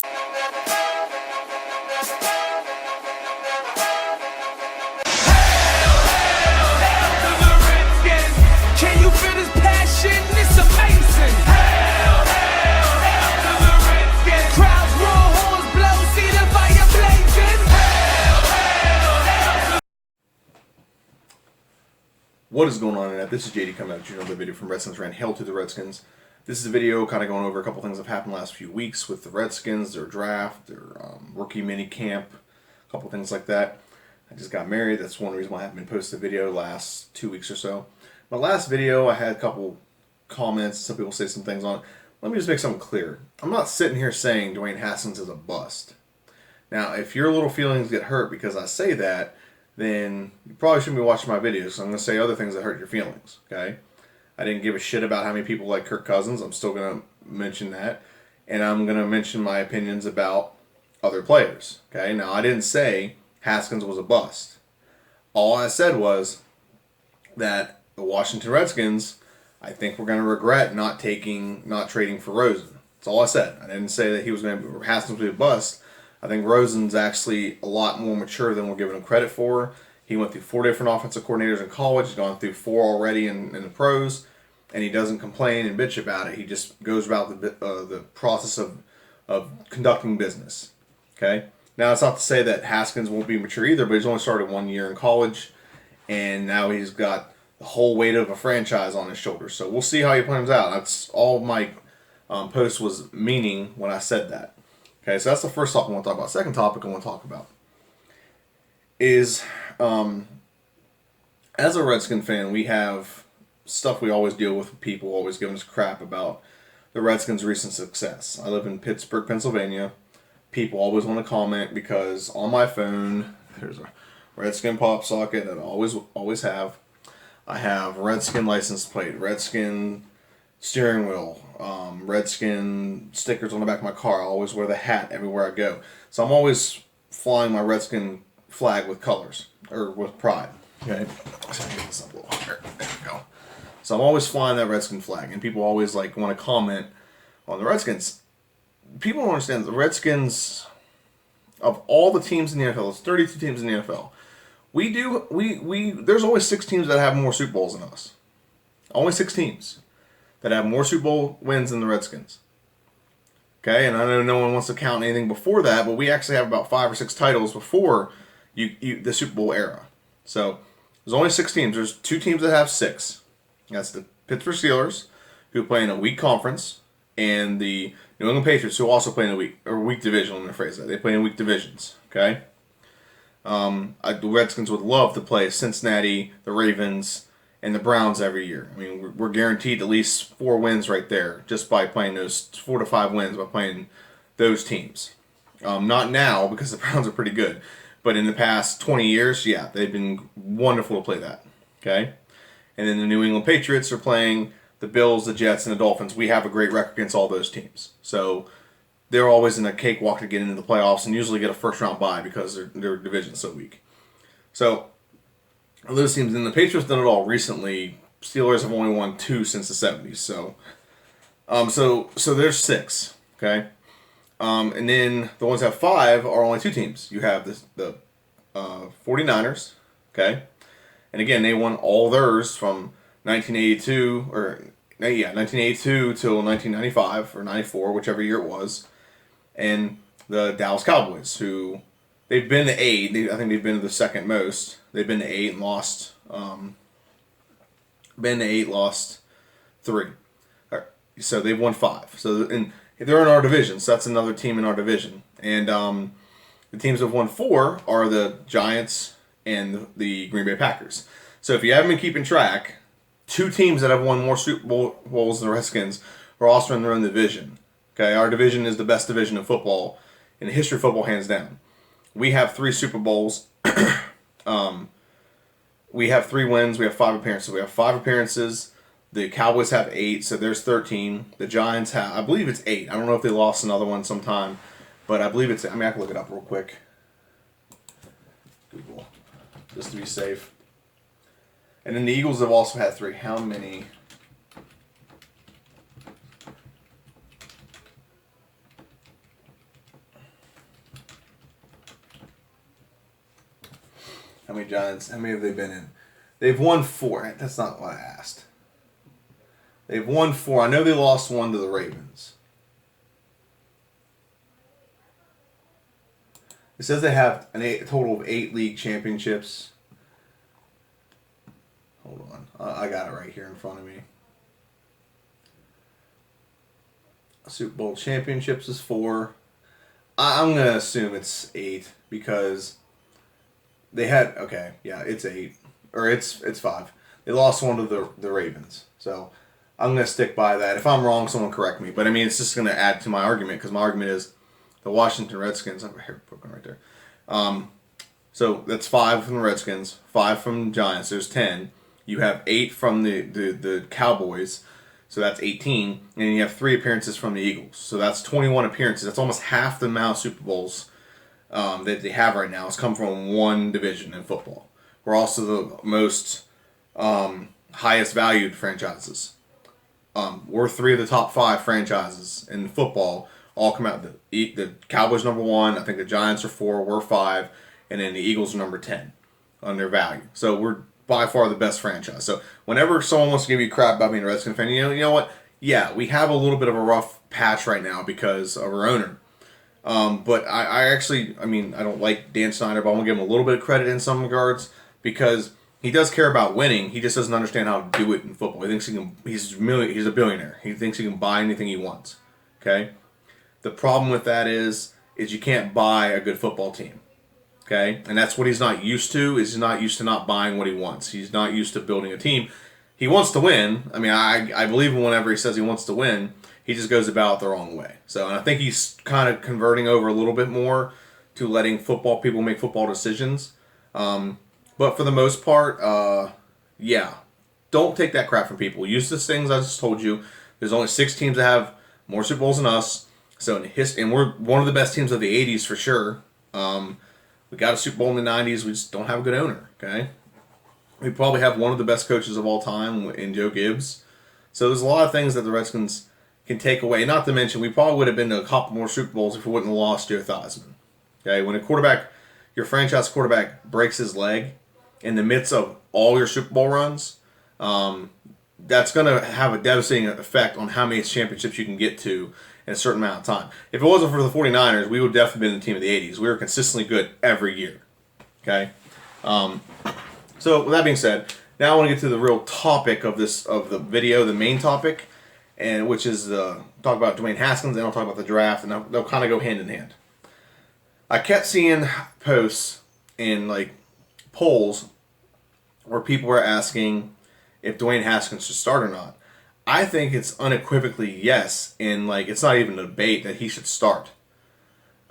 What is going on, Internet? This is JD coming out with another video from Redskins Draft. Hail to the Redskins. This is a video kind of going over a couple things that have happened the last few weeks with the Redskins, their draft, their rookie mini camp, a couple things like that. I just got married. That's one reason why I haven't been posting a video the last 2 weeks or so. My last video, I had a couple comments. Some people say some things on it. Let me just make something clear. I'm not sitting here saying Dwayne Haskins is a bust. Now, if your little feelings get hurt because I say that, then you probably shouldn't be watching my videos. So I'm going to say other things that hurt your feelings, okay? I didn't give a shit about how many people like Kirk Cousins. I'm still going to mention that. And I'm going to mention my opinions about other players, okay? Now, I didn't say Haskins was a bust. All I said was that the Washington Redskins, I think we're going to regret not trading for Rosen. That's all I said. I didn't say that Haskins would be a bust. I think Rosen's actually a lot more mature than we're giving him credit for. He went through 4 different offensive coordinators in college. He's gone through 4 already in the pros, and he doesn't complain and bitch about it. He just goes about the process of conducting business. Okay. Now, it's not to say that Haskins won't be mature either, but he's only started 1 year in college, and now he's got the whole weight of a franchise on his shoulders. So we'll see how he plans out. That's all my post was meaning when I said that. Okay, so that's the first topic I want to talk about. Second topic I want to talk about is, as a Redskin fan, we have stuff we always deal with people always giving us crap about the Redskins' recent success. I live in Pittsburgh, Pennsylvania. People always want to comment because on my phone, there's a Redskin pop socket that I always have. I have Redskin license plate, Redskin steering wheel, Redskin stickers on the back of my car. I always wear the hat everywhere I go. So I'm always flying my Redskin flag with colors, or with pride. Okay? Let's get this up a little higher. There we go. So I'm always flying that Redskin flag, and people always want to comment on the Redskins. People don't understand the Redskins, of all the teams in the NFL, there's 32 teams in the NFL. There's always 6 teams that have more Super Bowls than us. Only 6 teams that have more Super Bowl wins than the Redskins. Okay, and I know no one wants to count anything before that, but we actually have about 5 or 6 titles before the Super Bowl era. So there's only 6 teams. There's 2 teams that have 6. That's the Pittsburgh Steelers, who play in a weak conference, and the New England Patriots, who also play in a weak division. Let me rephrase that. They play in weak divisions. Okay. The Redskins would love to play Cincinnati, the Ravens, and the Browns every year. I mean, we're guaranteed at least 4 wins right there just by playing those 4 to 5 wins by playing those teams. Not now because the Browns are pretty good, but in the past 20 years, yeah, they've been wonderful to play that. Okay, and then the New England Patriots are playing the Bills, the Jets, and the Dolphins. We have a great record against all those teams, so they're always in a cakewalk to get into the playoffs and usually get a first-round bye because their division's so weak. So those teams, and the Patriots done it all recently. Steelers have only won 2 since the 70s. So there's 6, okay? And then the ones that have 5 are only 2 teams. You have the 49ers, okay? And again, they won all theirs from 1982 till 1995 or 94, whichever year it was. And the Dallas Cowboys, who they've been to 8. I think they've been to the second most. They've been to 8 and lost. Lost 3. So they've won 5. So and they're in our division. So that's another team in our division. And the teams that have won 4 are the Giants and the Green Bay Packers. So if you haven't been keeping track, 2 teams that have won more Super Bowls than the Redskins are also in their own division. Okay, our division is the best division in football, in the history of football, hands down. We have 3 Super Bowls. We have 3 wins. We have 5 appearances. We have 5 appearances. The Cowboys have 8, so there's 13. The Giants have, I believe it's 8. I don't know if they lost another one sometime, but I believe it's, I can look it up real quick. Google, just to be safe. And then the Eagles have also had 3. How many? How many Giants? How many have they been in? They've won 4. That's not what I asked. They've won 4. I know they lost 1 to the Ravens. It says they have a total of 8 league championships. Hold on. I got it right here in front of me. Super Bowl championships is 4. I'm going to assume it's 8 because they had... Okay, yeah, it's 8. Or it's 5. They lost 1 to the Ravens. So I'm going to stick by that. If I'm wrong, someone correct me. But I mean, it's just going to add to my argument because my argument is the Washington Redskins. I've got hair poking right there. So that's 5 from the Redskins, 5 from the Giants. There's 10. You have 8 from the Cowboys, so that's 18. And then you have 3 appearances from the Eagles. So that's 21 appearances. That's almost half the amount of Super Bowls that they have right now. It's come from one division in football. We're also the most highest valued franchises. We're 3 of the top 5 franchises in football. All come out. The Cowboys number 1. I think the Giants are 4. We're 5, and then the Eagles are number 10 on their value. So we're by far the best franchise. So whenever someone wants to give you crap about being a Redskins fan, you know what? Yeah, we have a little bit of a rough patch right now because of our owner. But I actually, I mean, I don't like Dan Snyder, but I want to give him a little bit of credit in some regards because he does care about winning. He just doesn't understand how to do it in football. He thinks he can. He's a billionaire. He thinks he can buy anything he wants. Okay. The problem with that is you can't buy a good football team, okay? And that's what he's not used to. Is he's not used to not buying what he wants. He's not used to building a team. He wants to win. I mean, I believe him whenever he says he wants to win. He just goes about it the wrong way. So, and I think he's kind of converting over a little bit more to letting football people make football decisions. But for the most part, yeah, don't take that crap from people. Use the things I just told you. There's only 6 teams that have more Super Bowls than us. So and we're one of the best teams of the 80s for sure. We got a Super Bowl in the 90s. We just don't have a good owner, okay? We probably have one of the best coaches of all time in Joe Gibbs. So there's a lot of things that the Redskins can take away. Not to mention, we probably would have been to a couple more Super Bowls if we wouldn't have lost Joe Theismann. Okay, when your franchise quarterback breaks his leg in the midst of all your Super Bowl runs, that's going to have a devastating effect on how many championships you can get to in a certain amount of time. If it wasn't for the 49ers, we would have definitely been the team of the 80s. We were consistently good every year. Okay? So with that being said, now I want to get to the real topic of the video, the main topic, and which is talk about Dwayne Haskins, and I'll talk about the draft, and they'll kind of go hand in hand. I kept seeing posts in like polls where people were asking if Dwayne Haskins should start or not. I think it's unequivocally yes, and like it's not even a debate that he should start.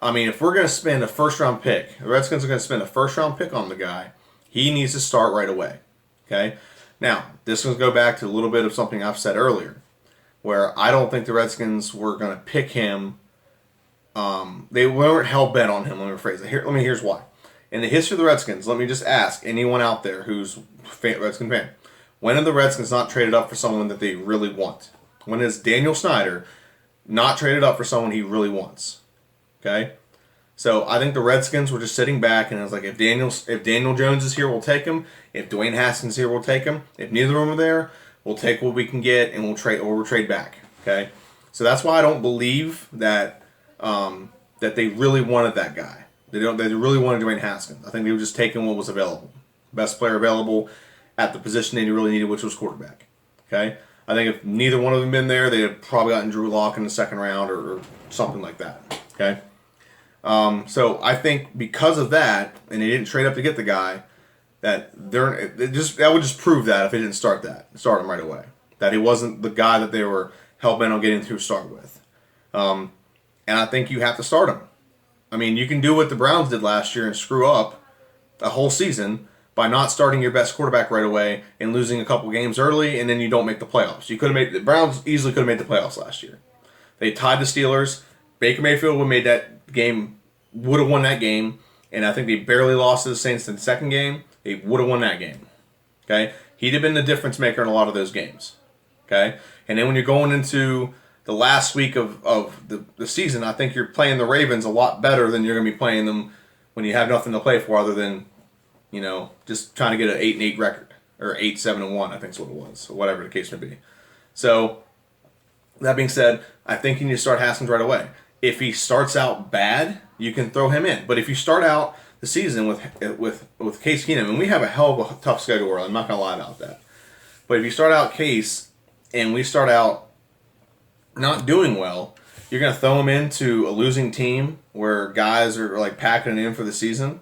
I mean, if we're going to spend a first-round pick, the Redskins are going to spend a first-round pick on the guy, he needs to start right away. Okay? Now, this will go back to a little bit of something I've said earlier, where I don't think the Redskins were going to pick him. They weren't hell-bent on him, let me rephrase it. Here's why. In the history of the Redskins, let me just ask anyone out there who's a Redskin fan, when have the Redskins not traded up for someone that they really want? When is Daniel Snyder not traded up for someone he really wants? Okay? So I think the Redskins were just sitting back and it was like, if Daniel Jones is here, we'll take him. If Dwayne Haskins is here, we'll take him. If neither of them are there, we'll take what we can get and we'll trade back. Okay? So that's why I don't believe that that they really wanted that guy. They really wanted Dwayne Haskins. I think they were just taking what was available. Best player available at the position they really needed, which was quarterback. Okay? I think if neither one of them been there, they'd have probably gotten Drew Lock in the second round or something like that. Okay? So I think because of that, and they didn't trade up to get the guy, that would just prove that if they didn't start him right away, that he wasn't the guy that they were hell-bent on getting to start with. And I think you have to start him. I mean, you can do what the Browns did last year and screw up a whole season by not starting your best quarterback right away and losing a couple games early, and then you don't make the playoffs. The Browns easily could have made the playoffs last year. They tied the Steelers. Baker Mayfield would have won that game, and I think they barely lost to the Saints in the second game. They would have won that game. Okay? He'd have been the difference maker in a lot of those games. Okay? And then when you're going into the last week of the season, I think you're playing the Ravens a lot better than you're going to be playing them when you have nothing to play for other than just trying to get an 8-8 record or 8-7-1, I think is what it was, or whatever the case may be. So that being said, I think you need to start Haskins right away. If he starts out bad, you can throw him in. But if you start out the season with Case Keenum, and we have a hell of a tough schedule, I'm not gonna lie about that. But if you start out Case and we start out not doing well, you're gonna throw him into a losing team where guys are like packing it in for the season.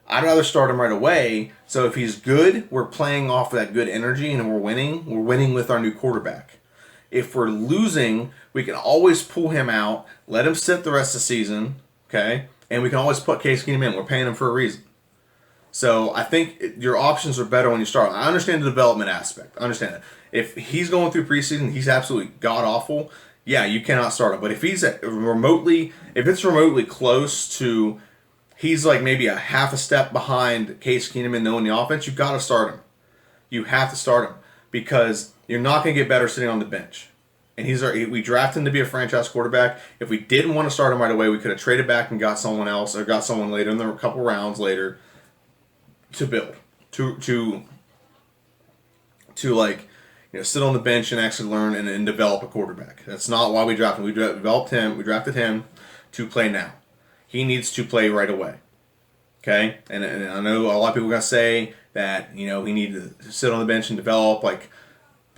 I'd rather start him right away. So if he's good, we're playing off of that good energy and we're winning. We're winning with our new quarterback. If we're losing, we can always pull him out, let him sit the rest of the season, okay? And we can always put Case Keenum in. We're paying him for a reason. So I think your options are better when you start. I understand the development aspect. I understand it. If he's going through preseason, he's absolutely god-awful, yeah, you cannot start him. But if he's if it's remotely close to, he's like maybe a half a step behind Case Keenum in knowing the offense, you've got to start him. You have to start him because you're not going to get better sitting on the bench. And we drafted him to be a franchise quarterback. If we didn't want to start him right away, we could have traded back and got someone else or got someone later in a couple rounds later to build, to like, sit on the bench and actually learn and develop a quarterback. That's not why we drafted him. We drafted him to play now. He needs to play right away. Okay? And I know a lot of people are going to say that, he needs to sit on the bench and develop like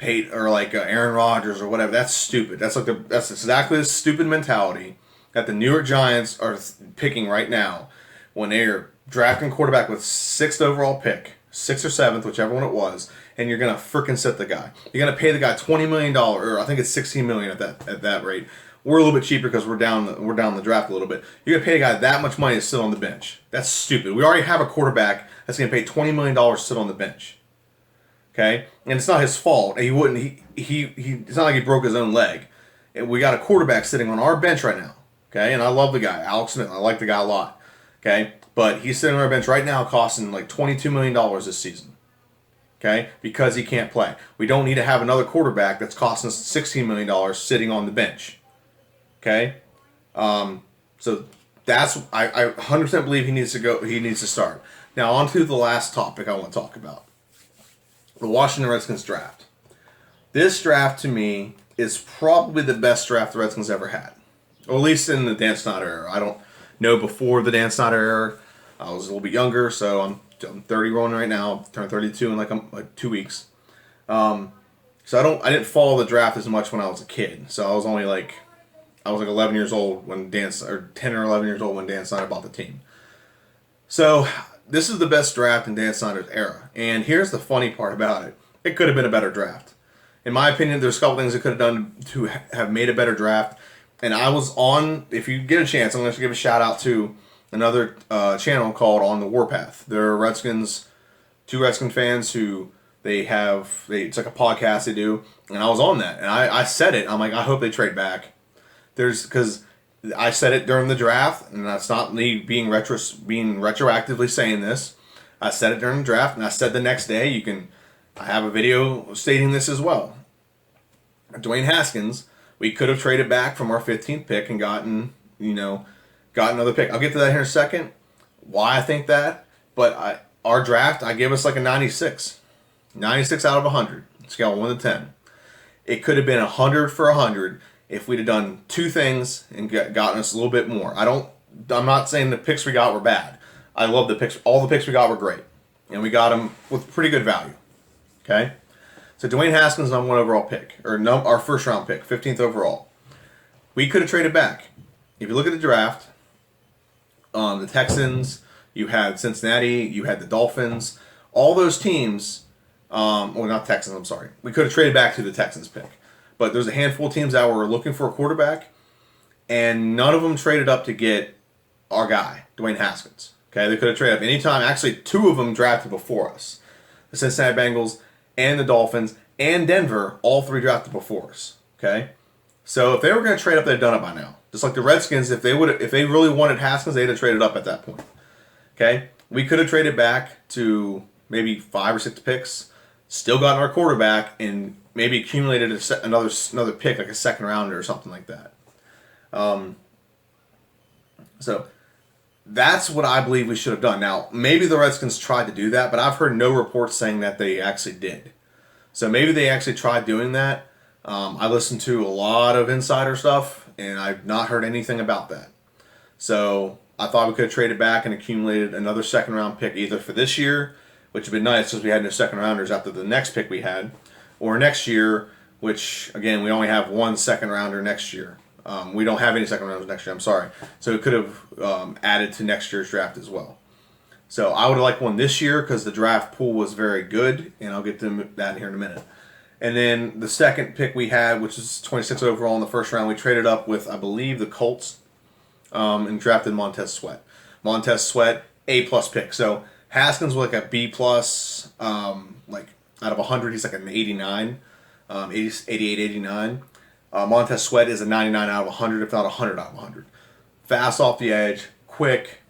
Aaron Rodgers or whatever. That's stupid. That's exactly the stupid mentality that the New York Giants are picking right now when they're drafting quarterback with 6th overall pick, 6th or 7th, whichever one it was, and you're gonna freaking sit the guy. You're gonna pay the guy $20 million, or I think it's $16 million at that rate. We're a little bit cheaper because we're down the draft a little bit. You're gonna pay a guy that much money to sit on the bench. That's stupid. We already have a quarterback that's gonna pay $20 million to sit on the bench. Okay, and it's not his fault. He wouldn't. It's not like he broke his own leg. We got a quarterback sitting on our bench right now. Okay, and I love the guy, Alex Smith. I like the guy a lot. Okay, but he's sitting on our bench right now, costing like $22 million this season. Okay, because he can't play. We don't need to have another quarterback that's costing us $16 million sitting on the bench. Okay, so that's I 100% believe he needs to go. He needs to start. Now on to the last topic I want to talk about. The Washington Redskins draft. This draft, to me, is probably the best draft the Redskins ever had. Or at least in the Dan Snyder era. I don't know before the Dan Snyder era. I was a little bit younger, so I'm 31 right now. Turn 32 in like 2 weeks. So I didn't follow the draft as much when I was a kid. So I was like 11 years old when 10 or 11 years old when Dan Snyder bought the team. So this is the best draft in Dan Snyder's era. And here's the funny part about it. It could have been a better draft. In my opinion, there's a couple things it could have done to have made a better draft. And I was on, if you get a chance, I'm going to give a shout out to another channel called On the Warpath. They're two Redskins fans who it's like a podcast they do. And I was on that. And I said it. I'm like, I hope they trade back. Because I said it during the draft, and that's not me being retroactively saying this. I said it during the draft, and I said the next day. I have a video stating this as well. Dwayne Haskins, we could have traded back from our 15th pick and gotten another pick. I'll get to that here in a second. Why I think that, but our draft, I give us like a 96, 96 out of 100, scale of 1 to 10. It could have been 100 for 100. If we'd have done two things and gotten us a little bit more. I'm not saying the picks we got were bad. I love the picks. All the picks we got were great. And we got them with pretty good value. Okay? So Dwayne Haskins, number 1 overall pick. Or our first round pick, 15th overall. We could have traded back. If you look at the draft, the Texans, you had Cincinnati, you had the Dolphins. All those teams, not Texans, I'm sorry. We could have traded back to the Texans pick. But there's a handful of teams that were looking for a quarterback, and none of them traded up to get our guy, Dwayne Haskins. Okay, they could have traded up any time. Actually, 2 of them drafted before us. The Cincinnati Bengals and the Dolphins and Denver, all 3 drafted before us. Okay, so if they were going to trade up, they'd done it by now. Just like the Redskins, if they really wanted Haskins, they'd have traded up at that point. Okay, we could have traded back to maybe 5 or 6 picks, still gotten our quarterback, and maybe accumulated another pick, like a second rounder or something like that. So that's what I believe we should have done. Now, maybe the Redskins tried to do that, but I've heard no reports saying that they actually did. So maybe they actually tried doing that. I listened to a lot of insider stuff, and I've not heard anything about that. So I thought we could have traded back and accumulated another second-round pick either for this year, which would be nice because we had no second-rounders after the next pick we had, or next year, which, again, we only have one second-rounder next year. We don't have any second-rounders next year, I'm sorry. So it could have added to next year's draft as well. So I would have liked one this year because the draft pool was very good, and I'll get to that here in a minute. And then the second pick we had, which is 26 overall in the first round, we traded up with, I believe, the Colts and drafted Montez Sweat. Montez Sweat, A-plus pick. So Haskins was like a B-plus, like out of 100, he's like an 89, 88, 89. Montez Sweat is a 99 out of 100, if not 100 out of 100. Fast off the edge, quick,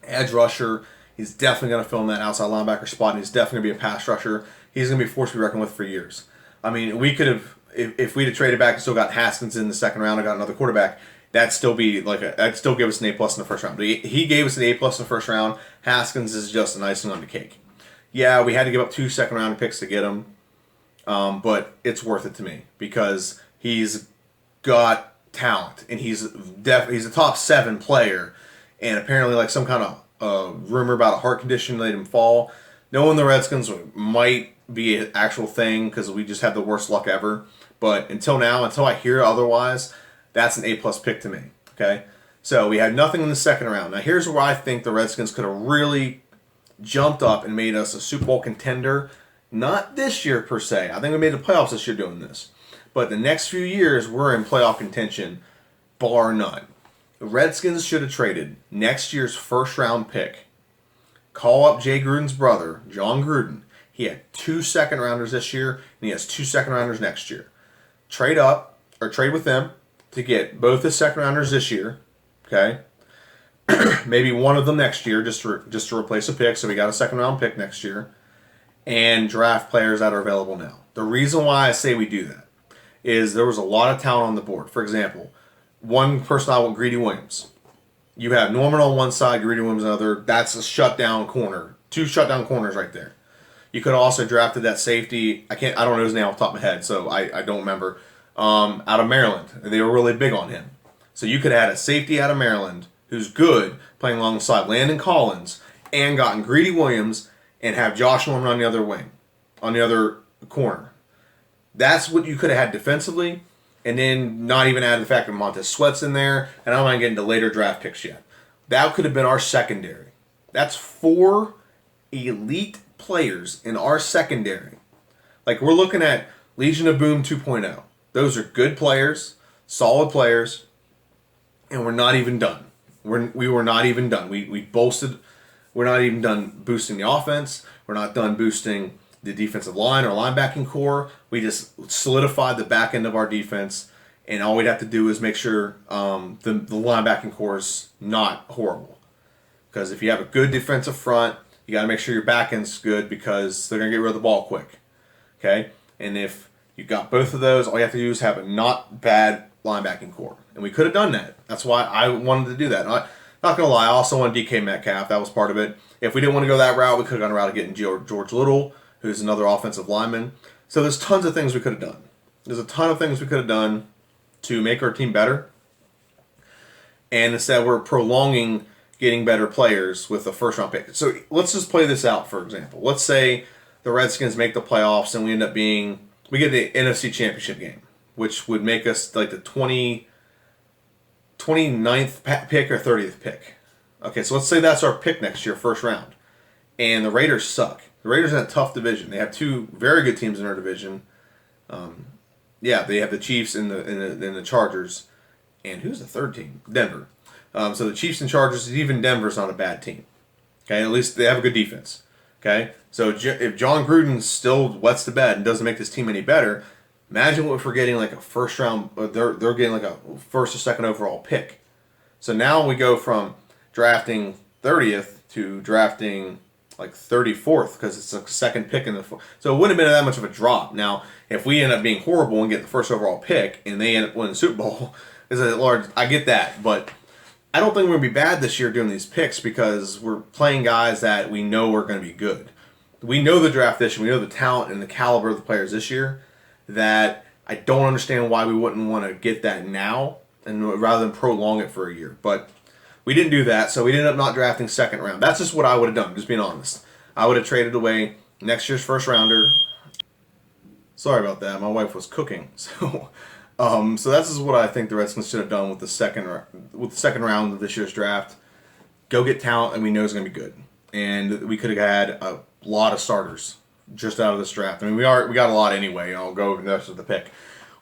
edge rusher. He's definitely going to fill in that outside linebacker spot, and he's definitely going to be a pass rusher. He's going to be a force to be reckoned with for years. I mean, we could have, if we'd have traded back and still got Haskins in the second round and got another quarterback, that'd still give us an A+ in the first round. But he gave us an A+ in the first round. Haskins is just an icing on the cake. Yeah, we had to give up 2 second-round picks to get him, but it's worth it to me because he's got talent, and he's a top 7 player, and apparently like some kind of rumor about a heart condition made him fall. Knowing the Redskins might be an actual thing because we just had the worst luck ever, but until I hear otherwise, that's an A+ pick to me, okay? So we had nothing in the second round. Now here's where I think the Redskins could have really jumped up and made us a Super Bowl contender. Not this year per se. I think we made the playoffs this year doing this. But the next few years, we're in playoff contention, bar none. The Redskins should have traded next year's first-round pick. Call up Jay Gruden's brother, John Gruden. He had 2 second-rounders this year, and he has 2 second-rounders next year. Trade up, or trade with them to get both the second-rounders this year, okay? Maybe one of them next year just to replace a pick, so we got a second-round pick next year, and draft players that are available now. The reason why I say we do that is there was a lot of talent on the board. For example, one person I want, Greedy Williams. You have Norman on one side, Greedy Williams on the other. That's a shutdown corner. 2 shutdown corners right there. You could have also drafted that safety. I don't know his name off the top of my head, so I don't remember. Out of Maryland. They were really big on him. So you could have had a safety out of Maryland who's good playing alongside Landon Collins and gotten Greedy Williams and have Josh Norman on the other wing, on the other corner. That's what you could have had defensively, and then not even add the fact that Montez Sweat's in there, and I'm not getting to later draft picks yet. That could have been our secondary. That's 4 elite players in our secondary. Like, we're looking at Legion of Boom 2.0. Those are good players, solid players, and we're not even done. We were not even done. We boasted. We're not even done boosting the offense. We're not done boosting the defensive line or linebacking core. We just solidified the back end of our defense, and all we'd have to do is make sure the linebacking core is not horrible. Because if you have a good defensive front, you got to make sure your back end's good because they're going to get rid of the ball quick. Okay? And if you got both of those, all you have to do is have a not bad linebacking core. And we could have done that. That's why I wanted to do that. Not going to lie, I also wanted DK Metcalf. That was part of it. If we didn't want to go that route, we could have gone a route of getting George Little, who's another offensive lineman. So there's tons of things we could have done. There's a ton of things we could have done to make our team better. And instead we're prolonging getting better players with a first-round pick. So let's just play this out, for example. Let's say the Redskins make the playoffs and we get the NFC Championship game, which would make us like the 29th pick or 30th pick. Okay, so let's say that's our pick next year, first round. And the Raiders suck. The Raiders are in a tough division. They have 2 very good teams in their division. They have the Chiefs and the Chargers. And who's the third team? Denver. So the Chiefs and Chargers, even Denver's not a bad team. Okay, at least they have a good defense. Okay, so if John Gruden still wets the bed and doesn't make this team any better, imagine what if we're getting like a first round. They're getting like a first or second overall pick. So now we go from drafting 30th to drafting like 34th because it's a second pick in the fourth. So it wouldn't have been that much of a drop. Now, if we end up being horrible and get the first overall pick and they end up winning the Super Bowl, is a large. I get that, but I don't think we're going to be bad this year doing these picks because we're playing guys that we know are going to be good. We know the draft this year. We know the talent and the caliber of the players this year. That I don't understand why we wouldn't want to get that now and rather than prolong it for a year. But we didn't do that, so we ended up not drafting second round. That's just what I would have done, just being honest. I would have traded away next year's first rounder. Sorry about that. My wife was cooking. So that's just what I think the Redskins should have done with the second round of this year's draft. Go get talent, and we know it's going to be good. And we could have had a lot of starters just out of this draft. I mean, we got a lot anyway. I'll go over the rest of the pick.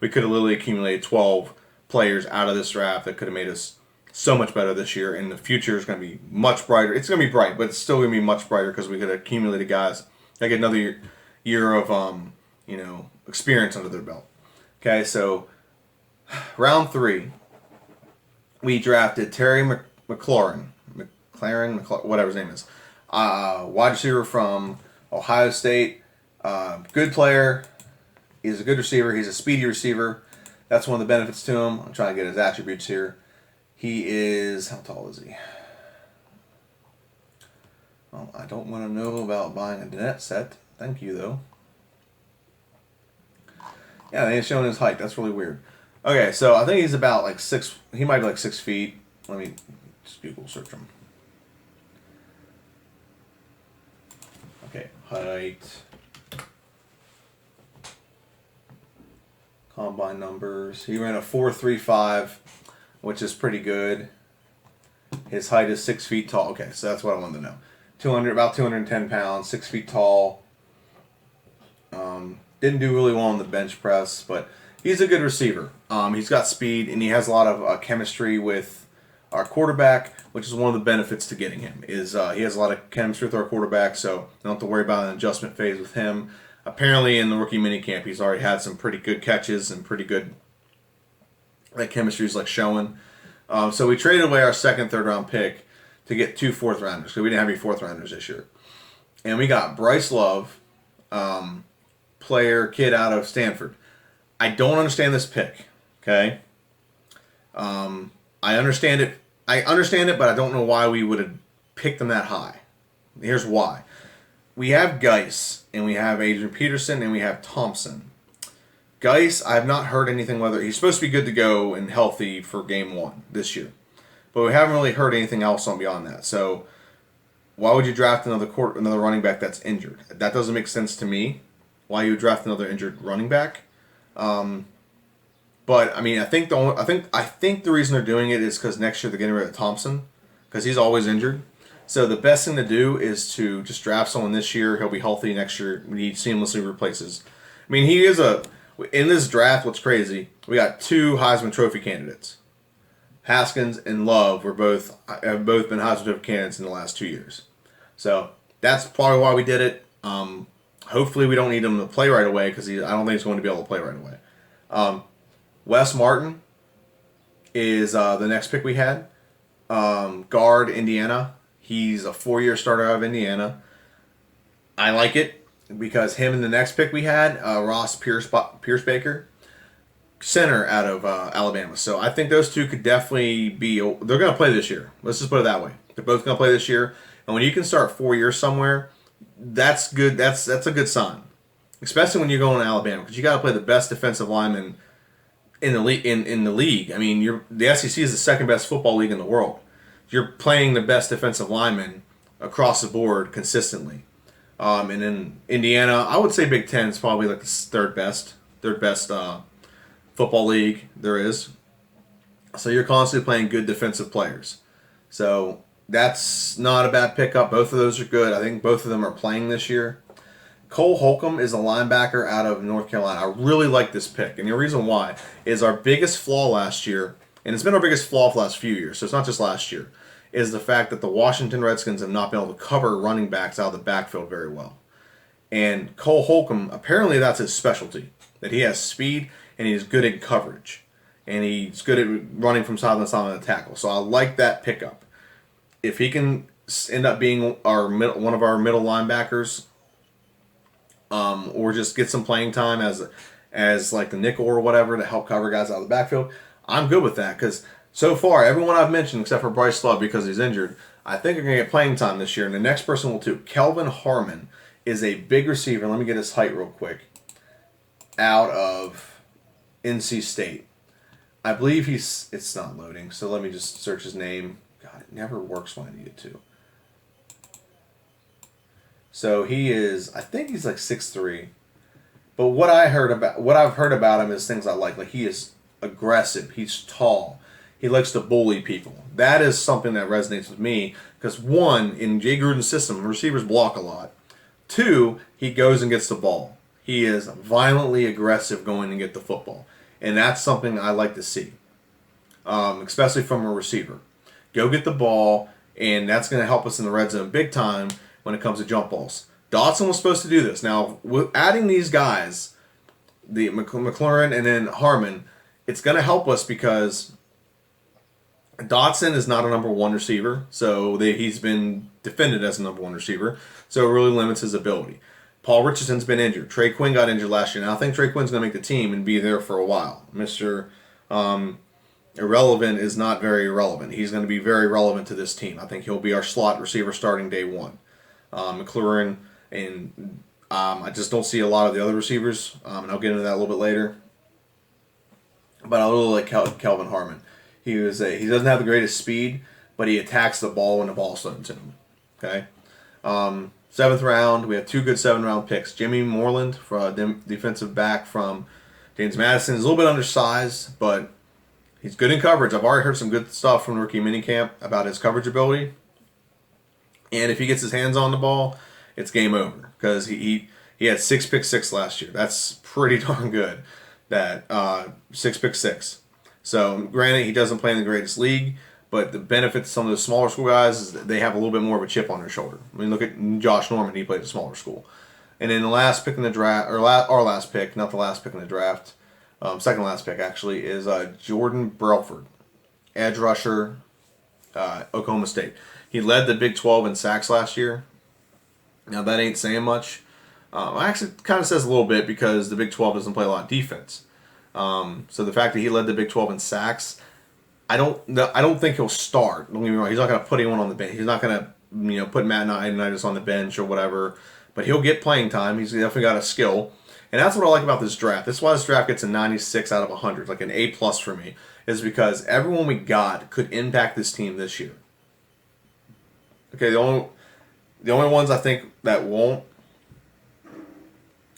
We could have literally accumulated 12 players out of this draft that could have made us so much better this year, and the future is going to be much brighter. It's going to be bright, but it's still going to be much brighter because we could have accumulated guys that get another year of experience under their belt. Okay, so round 3, we drafted Terry McLaurin, whatever his name is, wide receiver from Ohio State. Good player. He's a good receiver. He's a speedy receiver. That's one of the benefits to him. I'm trying to get his attributes here. He is, how tall is he? Well, I don't want to know about buying a net set. Thank you, though. Yeah, they ain't showing his height. That's really weird. Okay, so I think he's about like 6. He might be like 6 feet. Let me just Google search him. Okay, height. Combine numbers. He ran a 4.35, which is pretty good. His height is 6 feet tall. Okay, so that's what I wanted to know. About 210 pounds, 6 feet tall. Didn't do really well on the bench press, but he's a good receiver. He's got speed, and he has a lot of chemistry with our quarterback, which is one of the benefits to getting him. He has a lot of chemistry with our quarterback, so don't have to worry about an adjustment phase with him. Apparently, in the rookie minicamp, he's already had some pretty good catches and pretty good chemistry is showing. So we traded away our second, third round pick to get 2 fourth rounders because we didn't have any fourth rounders this year, and we got Bryce Love, kid out of Stanford. I don't understand this pick. Okay, I understand it. But I don't know why we would have picked him that high. Here's why. We have Geis, and we have Adrian Peterson, and we have Thompson. Geis, I have not heard anything whether he's supposed to be good to go and healthy for game 1 this year, but we haven't really heard anything else on beyond that. So why would you draft another running back that's injured? That doesn't make sense to me. Why you would draft another injured running back? But I mean, I think the reason they're doing it is because next year they're getting rid of Thompson because he's always injured. So the best thing to do is to just draft someone this year. He'll be healthy next year. He seamlessly replaces. I mean, he is in this draft. What's crazy? We got 2 Heisman Trophy candidates. Haskins and Love have both been Heisman Trophy candidates in the last 2 years. So that's probably why we did it. Hopefully we don't need him to play right away because I don't think he's going to be able to play right away. Wes Martin is the next pick we had. Guard, Indiana. He's a 4-year starter out of Indiana. I like it because him and the next pick we had, Ross Pierce-Baker, center out of Alabama. So I think those 2 could definitely be. They're going to play this year. Let's just put it that way. They're both going to play this year. And when you can start 4 years somewhere, that's good. That's a good sign, especially when you're going to Alabama because you got to play the best defensive lineman in the league. I mean, the SEC is the second best football league in the world. You're playing the best defensive linemen across the board consistently. And in Indiana, I would say Big Ten is probably like the third best football league there is. So you're constantly playing good defensive players. So that's not a bad pickup. Both of those are good. I think both of them are playing this year. Cole Holcomb is a linebacker out of North Carolina. I really like this pick. And the reason why is our biggest flaw last year, and it's been our biggest flaw for the last few years, so it's not just last year, is the fact that the Washington Redskins have not been able to cover running backs out of the backfield very well. And Cole Holcomb, apparently that's his specialty, that he has speed and he's good at coverage. And he's good at running from sideline to sideline to tackle. So I like that pickup. If he can end up being one of our middle linebackers, or just get some playing time as like the nickel or whatever to help cover guys out of the backfield, I'm good with that because So far, everyone I've mentioned except for Bryce Love because he's injured, I think are going to get playing time this year, and the next person will too. Kelvin Harmon is a big receiver. Let me get his height real quick. Out of NC State. I believe it's not loading, so let me just search his name. God, it never works when I need it to. So he is, I think he's like 6'3". But what I've heard about him is things I like. Like he is aggressive, he's tall, he likes to bully people. That is something that resonates with me because one, in Jay Gruden's system, receivers block a lot. Two, he goes and gets the ball. He is violently aggressive going and get the football. And that's something I like to see, especially from a receiver. Go get the ball, and that's going to help us in the red zone big time when it comes to jump balls. Dotson was supposed to do this. Now, with adding these guys, the McLaurin and then Harmon, it's going to help us because Dotson is not a number one receiver, so he's been defended as a number one receiver, so it really limits his ability. Paul Richardson's been injured. Trey Quinn got injured last year. Now I think Trey Quinn's going to make the team and be there for a while. Mr. Irrelevant is not very irrelevant. He's going to be very relevant to this team. I think he'll be our slot receiver starting day one. McLaurin and I just don't see a lot of the other receivers, and I'll get into that a little bit later. But I really like Kelvin Harmon. He doesn't have the greatest speed, but he attacks the ball when the ball's thrown to him. Okay. 7th round, we have 2 good 7th-round picks. Jimmy Moreland, defensive back from James Madison, is a little bit undersized, but he's good in coverage. I've already heard some good stuff from rookie minicamp about his coverage ability. And if he gets his hands on the ball, it's game over because he had 6 pick 6 last year. That's pretty darn good. That 6 pick 6. So granted, he doesn't play in the greatest league. But the benefit to some of the smaller school guys is that they have a little bit more of a chip on their shoulder. I mean, look at Josh Norman. He played at a smaller school. And then the last pick in the draft, or our last pick, not the last pick in the draft, second last pick actually, is Jordan Brailford, edge rusher, Oklahoma State. He led the Big 12 in sacks last year. Now, that ain't saying much. Actually, kind of says a little bit because the Big 12 doesn't play a lot of defense. So the fact that he led the Big 12 in sacks, I don't think he'll start. Don't get me wrong. He's not going to put anyone on the bench. He's not going to put Matt Ioannidis on the bench or whatever. But he'll get playing time. He's definitely got a skill. And that's what I like about this draft. That's why this draft gets a 96 out of 100, like an A+ for me, is because everyone we got could impact this team this year. Okay, the only ones I think that won't,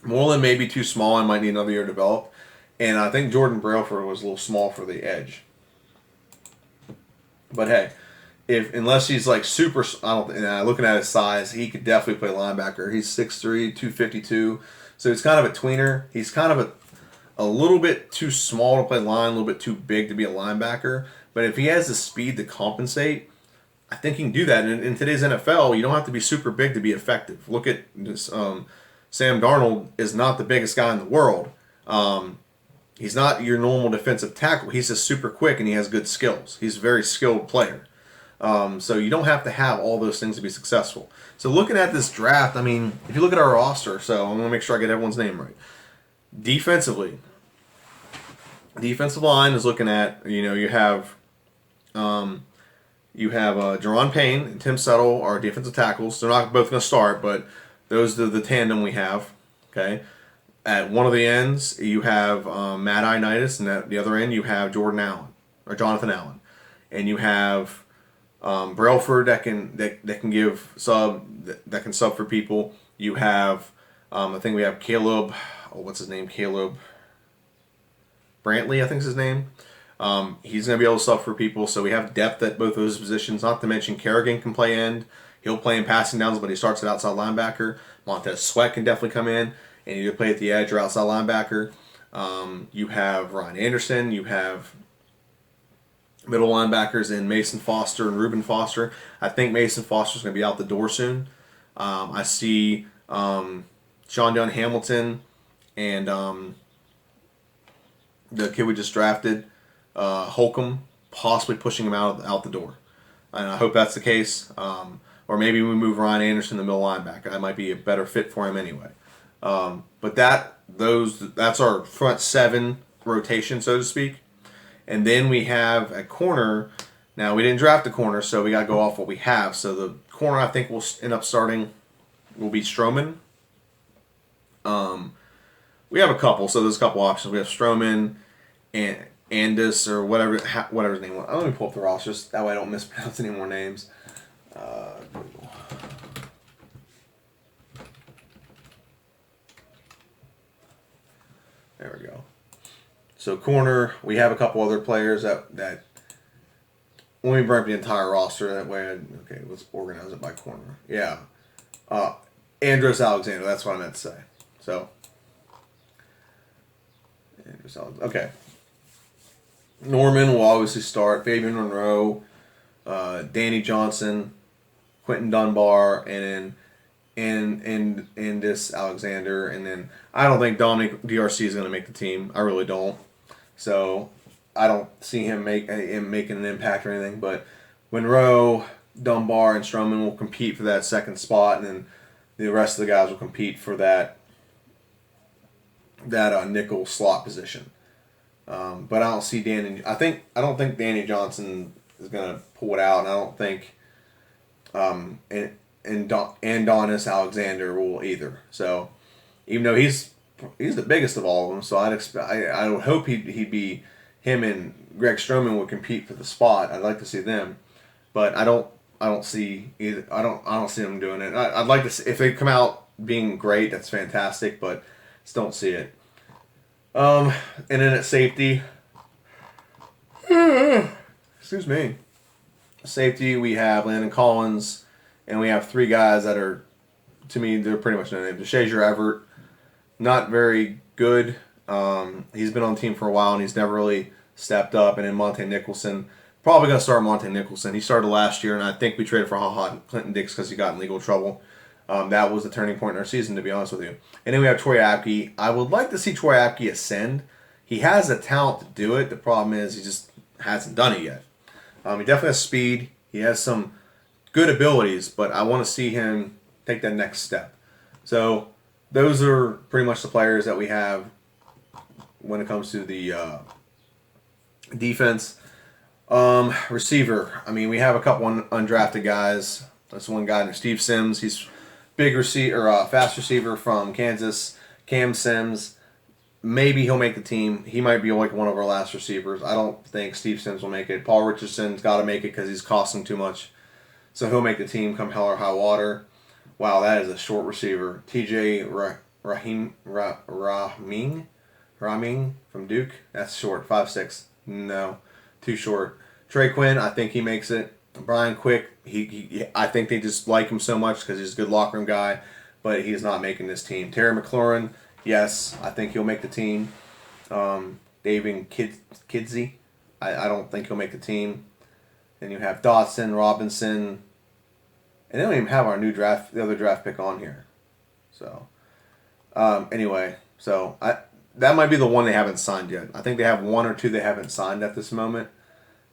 Moreland may be too small and might need another year to develop. And I think Jordan Brailford was a little small for the edge. But hey, unless he's like super, looking at his size, he could definitely play linebacker. He's 6'3", 252, so he's kind of a tweener. He's kind of a little bit too small to play line, a little bit too big to be a linebacker. But if he has the speed to compensate, I think he can do that. And in today's NFL, you don't have to be super big to be effective. Look at this. Sam Darnold is not the biggest guy in the world. He's not your normal defensive tackle. He's just super quick and he has good skills. He's a very skilled player. So you don't have to have all those things to be successful. So looking at this draft, I mean, if you look at our roster, so I'm going to make sure I get everyone's name right. Defensively, defensive line is looking at, you have Jerron Payne and Tim Settle are defensive tackles. They're not both going to start, but those are the tandem we have. Okay. At one of the ends, you have Matt Ioannidis, and at the other end, you have Jonathan Allen, and you have Brailford that can give that can sub for people. You have I think we have Caleb. What's his name? Caleb Brantley, I think is his name. He's going to be able to sub for people, so we have depth at both those positions. Not to mention Kerrigan can play end. He'll play in passing downs, but he starts at outside linebacker. Montez Sweat can definitely come in and either play at the edge or outside linebacker. You have Ryan Anderson. You have middle linebackers in Mason Foster and Reuben Foster. I think Mason Foster's going to be out the door soon. I see Sean Dunn Hamilton and the kid we just drafted, Holcomb, possibly pushing him out the door. And I hope that's the case. Or maybe we move Ryan Anderson to the middle linebacker. That might be a better fit for him anyway. But that's our front 7 rotation, so to speak. And then we have a corner. Now, we didn't draft a corner, so we got to go off what we have. So the corner I think will end up starting will be Stroman. We have a couple, so there's a couple options. We have Stroman and Andis or whatever his name was. Let me pull up the rosters. That way I don't mispronounce any more names. There we go. So corner, we have a couple other players that let me bring up the entire roster. That way, okay, let's organize it by corner. Yeah. Andros Alexander, that's what I meant to say. So, Andros Alexander. Okay. Norman will obviously start. Fabian Monroe, Danny Johnson, Quentin Dunbar, and this Alexander. And then I don't think Dominic DRC is going to make the team. I really don't. So I don't see him making an impact or anything. But Monroe, Dunbar, and Stroman will compete for that second spot, and then the rest of the guys will compete for that nickel slot position. But I don't see Danny. I don't think Danny Johnson is going to pull it out, and I don't think Adonis Alexander will either. So even though he's the biggest of all of them, so I would hope he'd be him and Greg Stroman would compete for the spot. I'd like to see them, but I don't see either. I don't see them doing it. I'd like to see, if they come out being great, that's fantastic, but just don't see it. And then at safety, excuse me, safety we have Landon Collins, and we have three guys that are, to me, they're pretty much no name. DeShazier Everett, not very good. He's been on the team for a while and he's never really stepped up. And then Monte Nicholson, probably going to start Monte Nicholson. He started last year, and I think we traded for Clinton Dix because he got in legal trouble. That was the turning point in our season, to be honest with you. And then we have Troy Apke. I would like to see Troy Apke ascend. He has the talent to do it. The problem is he just hasn't done it yet. He definitely has speed. He has some good abilities, but I want to see him take that next step. So those are pretty much the players that we have when it comes to the defense. Receiver. I mean, we have a couple undrafted guys. That's one guy named Steve Sims. He's big receiver, fast receiver from Kansas. Cam Sims. Maybe he'll make the team. He might be like one of our last receivers. I don't think Steve Sims will make it. Paul Richardson's got to make it because he's costing too much. So he'll make the team come hell or high water. Wow, that is a short receiver. TJ Rahming from Duke. That's short. 5'6". No, too short. Trey Quinn, I think he makes it. Brian Quick, I think they just like him so much because he's a good locker room guy, but he's not making this team. Terry McLaurin, yes, I think he'll make the team. David Kidsey, I don't think he'll make the team. Then you have Dotson, Robinson, and they don't even have the other draft pick on here. So, anyway, so that might be the one they haven't signed yet. I think they have one or two they haven't signed at this moment.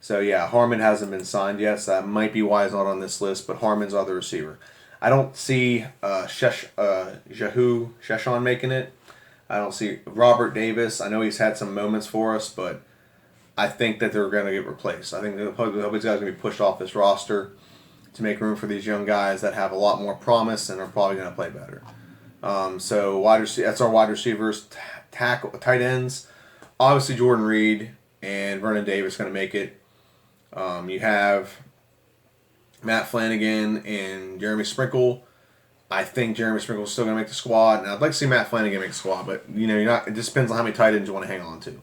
So, yeah, Harmon hasn't been signed yet, so that might be why he's not on this list, but Harmon's our other receiver. I don't see Sheshon making it. I don't see Robert Davis. I know he's had some moments for us, but I think that they're going to get replaced. I think these guys are going to be pushed off this roster to make room for these young guys that have a lot more promise and are probably going to play better. So that's our wide receivers. Tight ends, obviously Jordan Reed and Vernon Davis going to make it. You have Matt Flanagan and Jeremy Sprinkle. I think Jeremy Sprinkle is still going to make the squad, and I'd like to see Matt Flanagan make the squad, but it just depends on how many tight ends you want to hang on to.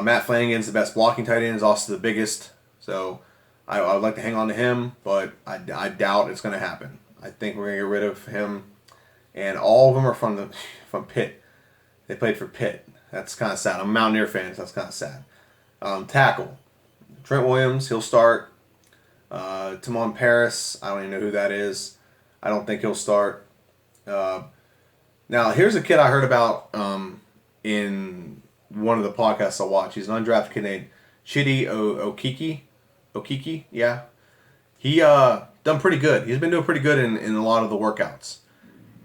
Matt Flanagan's the best blocking tight end, is also the biggest, so I would like to hang on to him, but I doubt it's going to happen. I think we're going to get rid of him, and all of them are from Pitt. They played for Pitt. That's kind of sad. I'm a Mountaineer fan, so that's kind of sad. Tackle. Trent Williams, he'll start. Timon Paris, I don't even know who that is. I don't think he'll start. Now, here's a kid I heard about in one of the podcasts I watch. He's an undrafted kid named Chidi Okiki. Okiki, yeah. He done pretty good. He's been doing pretty good in a lot of the workouts.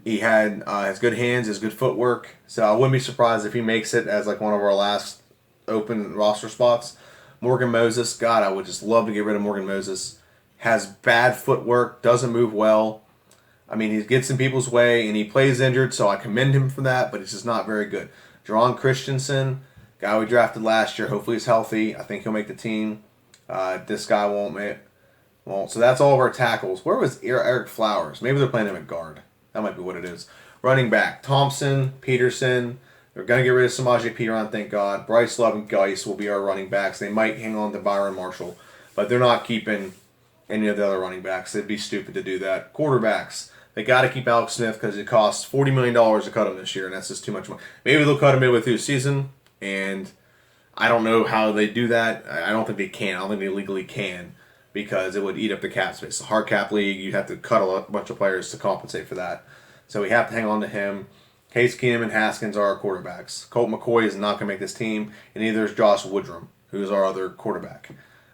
He has good hands, has good footwork. So I wouldn't be surprised if he makes it as like one of our last open roster spots. Morgan Moses, God, I would just love to get rid of Morgan Moses. Has bad footwork, doesn't move well. I mean, he gets in people's way, and he plays injured, so I commend him for that, but he's just not very good. Jerron Christensen, guy we drafted last year, hopefully he's healthy. I think he'll make the team. This guy won't. So that's all of our tackles. Where was Eric Flowers? Maybe they're playing him at guard. That might be what it is. Running back, Thompson, Peterson. They're going to get rid of Samaje Perine, thank God. Bryce Love and Geis will be our running backs. They might hang on to Byron Marshall, but they're not keeping any of the other running backs. It'd be stupid to do that. Quarterbacks. They got to keep Alex Smith because it costs $40 million to cut him this year, and that's just too much money. Maybe they'll cut him midway through the season, and I don't know how they do that. I don't think they can. I don't think they legally can because it would eat up the cap space. The hard cap league, you'd have to cut a bunch of players to compensate for that. So we have to hang on to him. Case Keenum and Haskins are our quarterbacks. Colt McCoy is not going to make this team, and neither is Josh Woodrum, who is our other quarterback.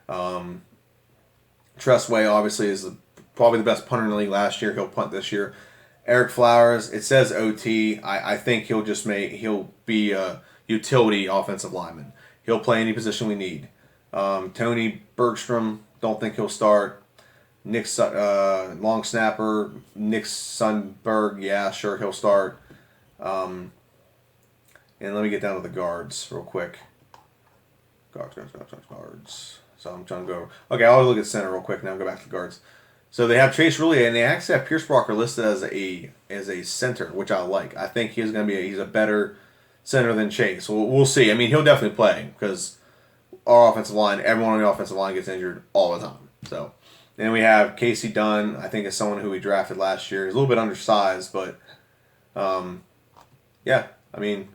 Tressway, obviously, is probably the best punter in the league last year. He'll punt this year. Eric Flowers, it says OT. I think he'll be a utility offensive lineman. He'll play any position we need. Tony Bergstrom, don't think he'll start. Long snapper, Nick Sundberg, yeah, sure, he'll start. And let me get down to the guards real quick. Guards. So I'm trying to go. Okay, I'll look at center real quick. Now I'll go back to the guards. So they have Chase Roulier, and they actually have Pierce Brocker listed as a center, which I like. I think he's a better center than Chase. We'll see. I mean, he'll definitely play because our offensive line, everyone on the offensive line gets injured all the time. So then we have Casey Dunn. I think is someone who we drafted last year. He's a little bit undersized, but yeah, I mean,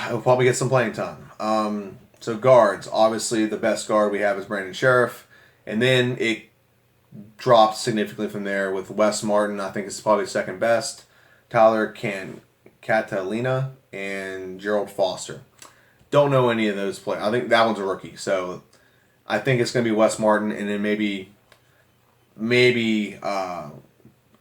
he'll probably get some playing time. So guards, obviously the best guard we have is Brandon Sheriff, and then it drops significantly from there with Wes Martin. I think it's probably second best. Tyler Catalina and Gerald Foster. Don't know any of those players. I think that one's a rookie, so I think it's going to be Wes Martin, and then maybe him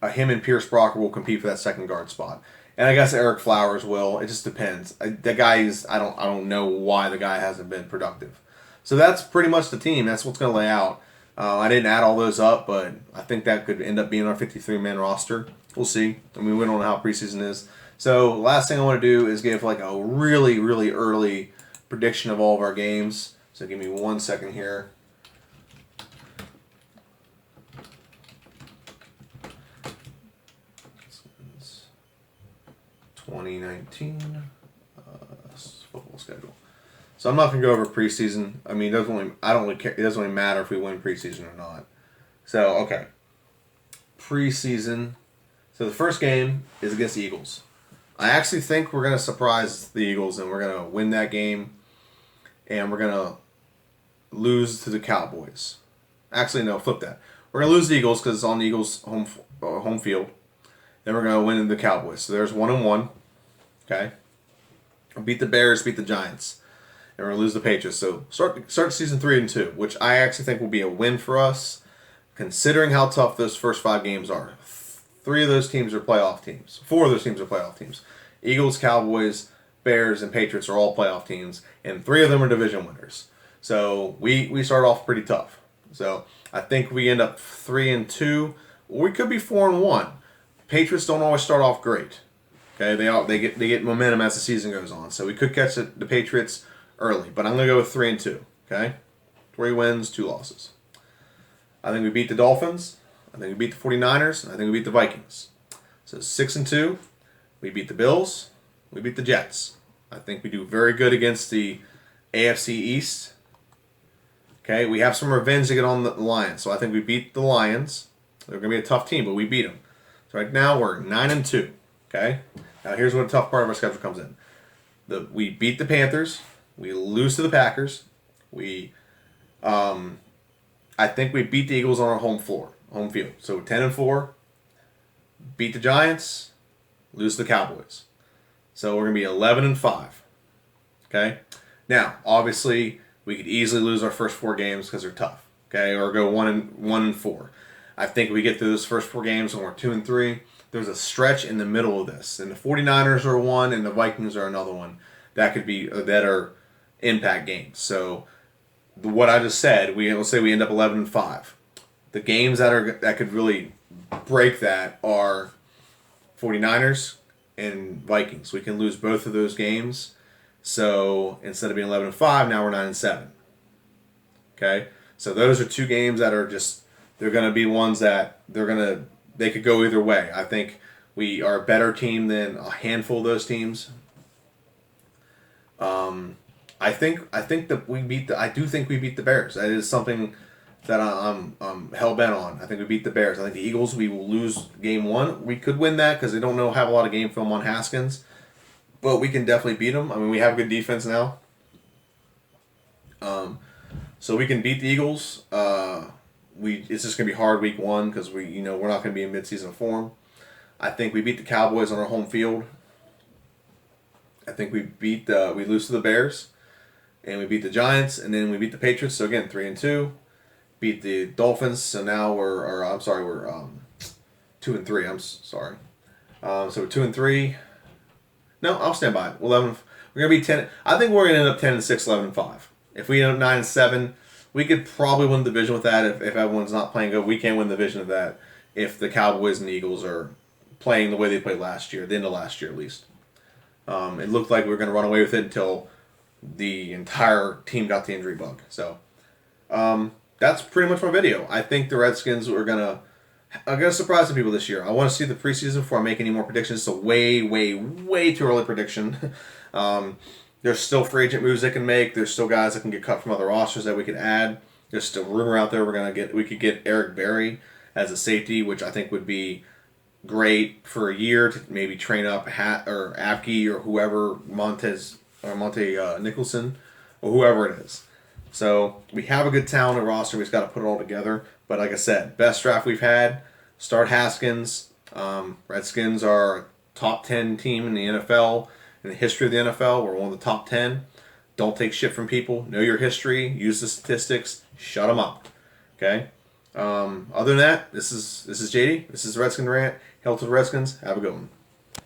and Pierce Brocker will compete for that second guard spot. And I guess Eric Flowers will. It just depends. The guy is I don't know why the guy hasn't been productive. So that's pretty much the team. That's what's going to lay out. I didn't add all those up, but I think that could end up being our 53-man roster. We'll see. I mean, we don't know how preseason is. So last thing I want to do is give like a really, really early prediction of all of our games. So give me 1 second here. 2019 football schedule. So I'm not gonna go over preseason. I mean, I don't really care. It doesn't really matter if we win preseason or not. So okay, preseason. So the first game is against the Eagles. I actually think we're gonna surprise the Eagles and we're gonna win that game, and we're gonna lose to the Cowboys. Actually, no, flip that. We're gonna lose the Eagles because it's on the Eagles' home field. Then we're gonna win the Cowboys. So there's 1-1. Okay. Beat the Bears, beat the Giants, and we're gonna lose the Patriots. So start season 3-2, which I actually think will be a win for us, considering how tough those first 5 games are. 3 of those teams are playoff teams. 4 of those teams are playoff teams. Eagles, Cowboys, Bears, and Patriots are all playoff teams, and 3 of them are division winners. So we start off pretty tough. So I think we end up 3-2. We could be 4-1. Patriots don't always start off great. Okay, they get momentum as the season goes on. So we could catch the Patriots early, but I'm gonna go with 3-2. Okay, 3 wins, 2 losses. I think we beat the Dolphins. I think we beat the 49ers. And I think we beat the Vikings. So 6-2. We beat the Bills. We beat the Jets. I think we do very good against the AFC East. Okay, we have some revenge to get on the Lions. So I think we beat the Lions. They're gonna be a tough team, but we beat them. So right now we're 9-2. Okay. Now here's where the tough part of our schedule comes in. We beat the Panthers. We lose to the Packers. I think we beat the Eagles on our home field. So 10-4. Beat the Giants. Lose to the Cowboys. So we're gonna be 11-5. Okay. Now obviously we could easily lose our first 4 games because they're tough. Okay, or go 1-4. I think we get through those first 4 games and we're 2-3. There's a stretch in the middle of this, and the 49ers are one, and the Vikings are another one that are impact games. So what I just said, let's say we end up 11-5. The games that could really break that are 49ers and Vikings. We can lose both of those games. So instead of being 11-5, now we're 9-7. Okay? So those are two games that are just, they're going to be ones that they could go either way. I think we are a better team than a handful of those teams. I think that I do think we beat the Bears. That is something that I'm hell bent on. I think we beat the Bears. I think the Eagles, we will lose game one. We could win that because they don't have a lot of game film on Haskins, but we can definitely beat them. I mean, we have good defense now, so we can beat the Eagles. It's just gonna be hard week one because we're not gonna be in midseason form. I think we beat the Cowboys on our home field. I think we lose to the Bears, and we beat the Giants, and then we beat the Patriots. So again, 3-2. Beat the Dolphins. So now we're 2-3. I'm sorry. So we're 2-3. No, I'll stand by it. 11. We're gonna be 10. I think we're gonna end up 10-6, 11-5. If we end up 9-7, we could probably win the division with that. If everyone's not playing good, we can win the division of that. If the Cowboys and the Eagles are playing the way they played last year, the end of last year at least. It looked like we were going to run away with it until the entire team got the injury bug. So that's pretty much my video. I think the Redskins are going to surprise some people this year. I want to see the preseason before I make any more predictions. It's a way, way, way too early prediction. There's still free agent moves they can make. There's still guys that can get cut from other rosters that we could add. There's still rumor out there we could get Eric Berry as a safety, which I think would be great for a year to maybe train up or Apke or whoever, Monte Nicholson or whoever it is. So we have a good talent roster. We just got to put it all together. But like I said, best draft we've had. Start Haskins. Redskins are a top 10 team in the NFL. In the history of the NFL, we're one of the top 10. Don't take shit from people. Know your history. Use the statistics. Shut them up. Okay? Other than that, this is JD. This is Redskins Rant. Hail to the Redskins. Have a good one.